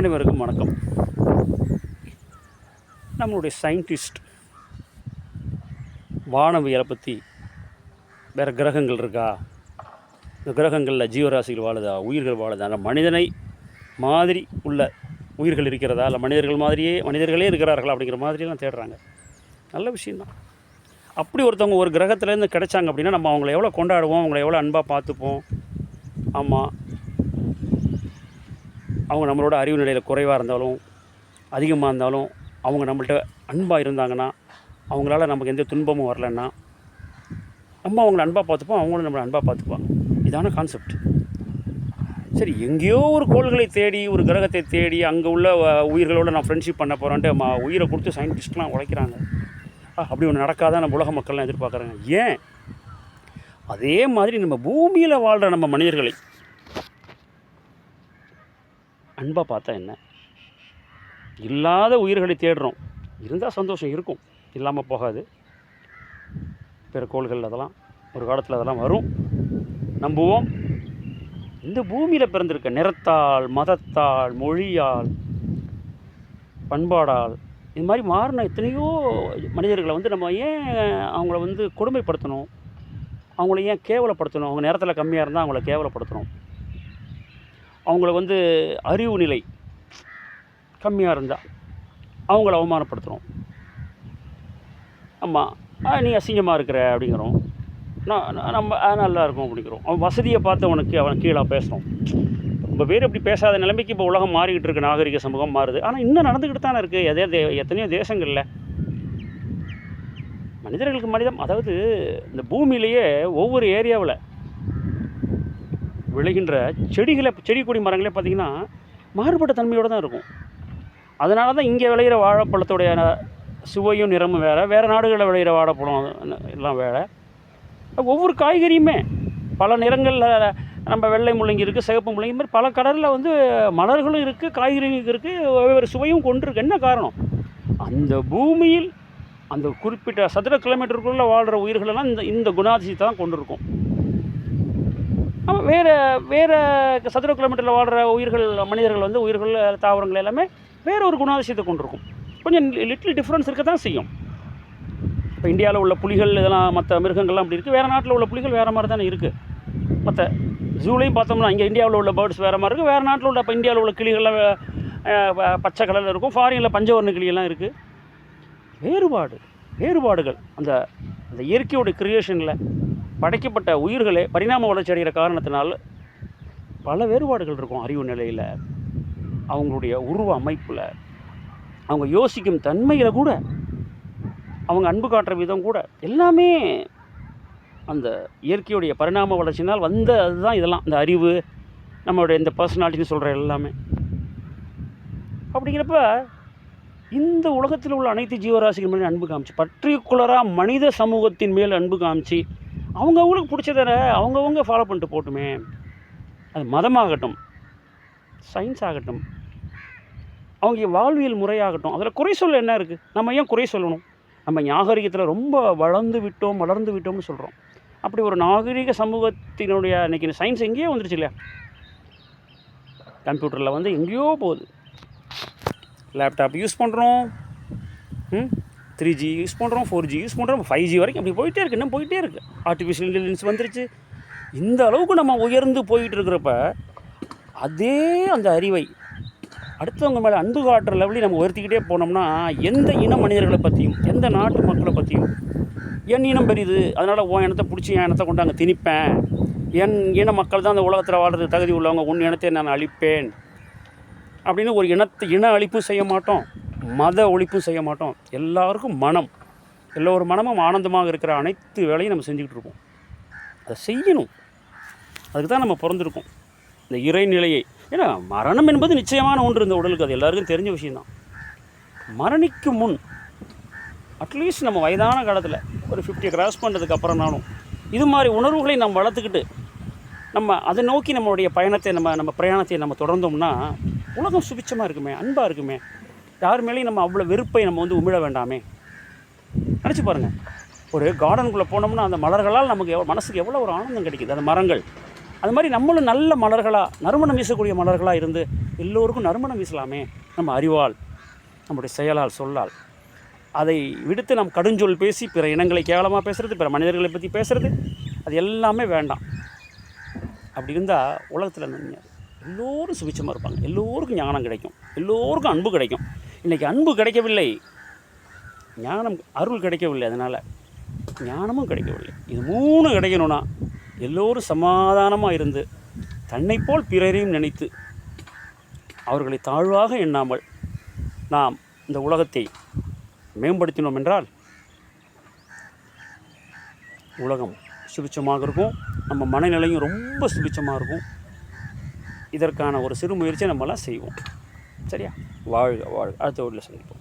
அனைவருக்கும் வணக்கம். நம்மளுடைய சயின்டிஸ்ட் வானவியலை பற்றி வேறு கிரகங்கள் இருக்கா, இந்த கிரகங்களில் ஜீவராசிகள் வாழுதா, உயிர்கள் வாழுதா, இல்லை மனிதனை மாதிரி உள்ள உயிர்கள் இருக்கிறதா, இல்லை மனிதர்களே இருக்கிறார்களா அப்படிங்கிற மாதிரியெல்லாம் தேடுறாங்க. நல்ல விஷயந்தான். அப்படி ஒருத்தவங்க ஒரு கிரகத்துலேருந்து கிடைச்சாங்க அப்படின்னா நம்ம அவங்கள எவ்வளோ கொண்டாடுவோம், அவங்கள எவ்வளோ அன்பாக பார்த்துப்போம். ஆமாம், அவங்க நம்மளோட அறிவு நிலையில் குறைவாக இருந்தாலும் அதிகமாக இருந்தாலும் அவங்க நம்மள்கிட்ட அன்பாக இருந்தாங்கன்னா, அவங்களால நமக்கு எந்த துன்பமும் வரலன்னா நம்ம அவங்கள அன்பாக பார்த்துப்போம், அவங்களும் நம்மளை அன்பாக பார்த்துப்பாங்க. இதான கான்செப்ட். சரி, எங்கேயோ ஒரு கோள்களை தேடி, ஒரு கிரகத்தை தேடி அங்கே உள்ள உயிர்களோடு நான் ஃப்ரெண்ட்ஷிப் பண்ண போகிறேன்ட்டு உயிரை கொடுத்து சயின்டிஸ்ட்லாம் உழைக்கிறாங்க. அப்படி ஒன்று நடக்காதான் நம்ம உலக மக்கள்லாம் எதிர்பார்க்குறாங்க. ஏன்? அதே மாதிரி நம்ம பூமியில் வாழ்கிற நம்ம மனிதர்களை அன்பாக பார்த்தா என்ன? இல்லாத உயிர்களை தேடுறோம். இருந்தால் சந்தோஷம் இருக்கும், இல்லாமல் போகாது. பிற கோள்கள் அதெல்லாம் ஒரு காலத்தில் அதெல்லாம் வரும், நம்புவோம். இந்த பூமியில் பிறந்திருக்க நிறத்தால், மதத்தால், மொழியால், பண்பாடால் இது மாதிரி மாறின எத்தனையோ மனிதர்களை நம்ம ஏன் அவங்கள கொடுமைப்படுத்தணும்? அவங்கள ஏன் கேவலப்படுத்தணும்? அவங்க நேரத்தில் கம்மியாக இருந்தால் அவங்கள கேவலப்படுத்தணும். அவங்கள அறிவு நிலை கம்மியாக இருந்தால் அவங்கள அவமானப்படுத்துகிறோம். ஆமாம், நீ அசிங்கமாக இருக்கிற அப்படிங்கிறோம். நம்ம நல்லா இருக்கும் அப்படிங்கிறோம். அவன் வசதியை பார்த்து அவன் கீழே பேசுகிறோம். ரொம்ப பேர் இப்படி பேசாத நிலைமைக்கு இப்போ உலகம் மாறிக்கிட்டு இருக்கு, நாகரிக சமூகம் மாறுது. ஆனால் இன்னும் நடந்துக்கிட்டு தானே இருக்குது. எத்தனையோ தேசங்களில் மனிதர்களுக்கு அதாவது இந்த பூமியிலேயே ஒவ்வொரு ஏரியாவில் விளைகின்ற செடி கொடி மரங்களே பார்த்திங்கன்னா மாறுபட்ட தன்மையோடு தான் இருக்கும். அதனால தான் இங்கே விளையிற வாழைப்பழத்துடைய சுவையும் நிறமும் வேறு நாடுகளில் விளையிற வாழைப்பழம் எல்லாம் வேறு. ஒவ்வொரு காய்கறியுமே பல நிறங்களில், நம்ம வெள்ளை முள்ளங்கி இருக்குது, சிகப்பு முள்ளங்கி, மாதிரி பல கடலில் மலர்களும் இருக்குது, காய்கறிகளும் இருக்குது, ஒவ்வொரு சுவையும் கொண்டிருக்கு. என்ன காரணம்? அந்த பூமியில் அந்த குறிப்பிட்ட சதுர கிலோமீட்டருக்குள்ளே வாழ்கிற உயிர்களெல்லாம் இந்த குணாதிசயத்தை தான் கொண்டிருக்கும். வேறு சதுர கிலோமீட்டரில் வாழ்கிற மனிதர்கள் உயிர்கள், தாவரங்கள் எல்லாமே வேறு ஒரு குணாதிசயத்தை கொண்டிருக்கும். கொஞ்சம் லிட்டில் டிஃப்ரென்ஸ் இருக்க தான் செய்யும். இப்போ இந்தியாவில் உள்ள புலிகள் இதெல்லாம், மற்ற மிருகங்கள்லாம் அப்படி இருக்குது. வேறு நாட்டில் உள்ள புலிகள் வேறு மாதிரி தானே இருக்குது. மற்ற ஜூலையும் பார்த்தோம்னா இங்கே இந்தியாவில் உள்ள பேர்ட்ஸ் வேறு மாதிரி இருக்குது. வேறு நாட்டில் உள்ள இப்போ இந்தியாவில் உள்ள கிளிகள்லாம் பச்சை கலரில் இருக்கும். ஃபாரினில் பஞ்சவர்ண கிளியெல்லாம் இருக்குது. வேறுபாடுகள் அந்த இயற்கையோட கிரியேஷனில் படைக்கப்பட்ட உயிர்களே பரிணாம வளர்ச்சி அடைகிற காரணத்தினால் பல வேறுபாடுகள் இருக்கும். அறிவு நிலையில், அவங்களுடைய உருவ அமைப்பில், அவங்க யோசிக்கும் தன்மையில் கூட, அவங்க அன்பு காட்டுற விதம் கூட, எல்லாமே அந்த இயற்கையுடைய பரிணாம வளர்ச்சினால் அதுதான் இதெல்லாம். இந்த அறிவு, நம்மளுடைய இந்த பர்சனாலிட்டின்னு சொல்கிற எல்லாமே. அப்படிங்கிறப்ப இந்த உலகத்தில் உள்ள அனைத்து ஜீவராசிகள் மேலே அன்பு காமிச்சு, பர்டிகுலராக மனித சமூகத்தின் மேல் அன்பு காமிச்சு, அவங்கவுங்களுக்கு பிடிச்சதை அவங்கவுங்க ஃபாலோ பண்ணிட்டு போட்டுமே. அது மதமாகட்டும், சயின்ஸ் ஆகட்டும், அவங்க வாழ்வியல் முறையாகட்டும், அதில் குறை சொல்ல என்ன இருக்குது? நம்ம ஏன் குறை சொல்லணும்? நம்ம நாகரிகத்தில் ரொம்ப வளர்ந்து விட்டோம்னு சொல்கிறோம். அப்படி ஒரு நாகரிக சமூகத்தினுடைய இன்றைக்கி சயின்ஸ் எங்கேயோ வந்துருச்சு இல்லையா? கம்ப்யூட்டரில் எங்கேயோ போகுது. லேப்டாப் யூஸ் பண்ணுறோம், 3G யூஸ் பண்ணுறோம், 4G யூஸ் பண்ணுறோம், 5G வரைக்கும் அப்படி போயிட்டே இருக்குது. இன்னும் போயிட்டே இருக்குது. ஆர்டிஃபிஷியல் இன்டெலிஜென்ஸ் வந்துருச்சு. இந்த அளவுக்கு நம்ம உயர்ந்து போயிட்டு இருக்கிறப்ப அதே அந்த அறிவை அடுத்தவங்க மேலே அன்பு காட்டுற லெவலில் நம்ம உயர்த்திக்கிட்டே போனோம்னா, எந்த இன மனிதர்களை பற்றியும், எந்த நாட்டு மக்களை பற்றியும், என் இனம் பெரியுது, அதனால் உன் இனத்தை பிடிச்சி என் இனத்தை கொண்டு அங்கே திணிப்பேன், என் இன மக்கள் தான் அந்த உலகத்தில் வாழ்கிறதுக்கு தகுதி உள்ளவங்க, உன் இனத்தை நான் அழிப்பேன் அப்படின்னு ஒரு இன அழிப்பும் செய்ய மாட்டோம், மத ஒழிப்பும் செய்ய மாட்டோம். எல்லாருக்கும் எல்லோரு மனமும் ஆனந்தமாக இருக்கிற அனைத்து வேலையும் நம்ம செஞ்சுக்கிட்டு இருக்கோம். அதை செய்யணும். அதுக்கு தான் நம்ம பிறந்திருக்கோம், இந்த இறைநிலையை. ஏன்னா மரணம் என்பது நிச்சயமான ஒன்று இந்த உடலுக்கு, அது எல்லாருக்கும் தெரிஞ்ச விஷயந்தான். மரணிக்கு முன் அட்லீஸ்ட் நம்ம வயதான காலத்தில் ஒரு 50 கிராஸ் பண்ணுறதுக்கு அப்புறம்னாலும் இது மாதிரி உணர்வுகளை நம்ம வளர்த்துக்கிட்டு நம்ம அதை நோக்கி நம்மளுடைய பயணத்தை நம்ம பிரயாணத்தை நம்ம தொடர்ந்தோம்னா உலகம் சுபிச்சமாக இருக்குமே, அன்பாக இருக்குமே. யார் மேலேயும் நம்ம அவ்வளோ வெறுப்பை நம்ம உமிழ வேண்டாமே. நினச்சி பாருங்கள், ஒரு கார்டனுக்குள்ளே போனோம்னா அந்த மலர்களால் நமக்கு மனசுக்கு எவ்வளோ ஒரு ஆனந்தம் கிடைக்குது. அந்த மரங்கள் அது மாதிரி நம்மளும் நல்ல மலர்களாக, நறுமணம் வீசக்கூடிய மலர்களாக இருந்து எல்லோருக்கும் நறுமணம் வீசலாமே. நம்ம அறிவால், நம்முடைய செயலால், சொல்லால். அதை விடுத்து நாம் கடுஞ்சொல் பேசி பிற இனங்களை கேவலமாக பேசுகிறது, பிற மனிதர்களை பற்றி பேசுகிறது, அது எல்லாமே வேண்டாம். அப்படி இருந்தால் உலகத்தில் எல்லோரும் சுபிட்சமாக இருப்பாங்க, எல்லோருக்கும் ஞானம் கிடைக்கும், எல்லோருக்கும் அன்பு கிடைக்கும். இன்றைக்கி அன்பு கிடைக்கவில்லை, ஞானம் அருள் கிடைக்கவில்லை, அதனால் ஞானமும் கிடைக்கவில்லை. இது 3 கிடைக்கணும்னா எல்லோரும் சமாதானமாக இருந்து தன்னைப்போல் பிறரையும் நினைத்து அவர்களை தாழ்வாக எண்ணாமல் நாம் இந்த உலகத்தை மேம்படுத்தினோம் என்றால் உலகம் சுபிட்சமாக இருக்கும், நம்ம மனநிலையும் ரொம்ப சுபிட்சமாக இருக்கும். இதற்கான ஒரு சிறு முயற்சியை நம்மளாம் செய்வோம். சரியா? வாழ்க வாழ்க. அடுத்த வீட்டில் சந்திப்போம்.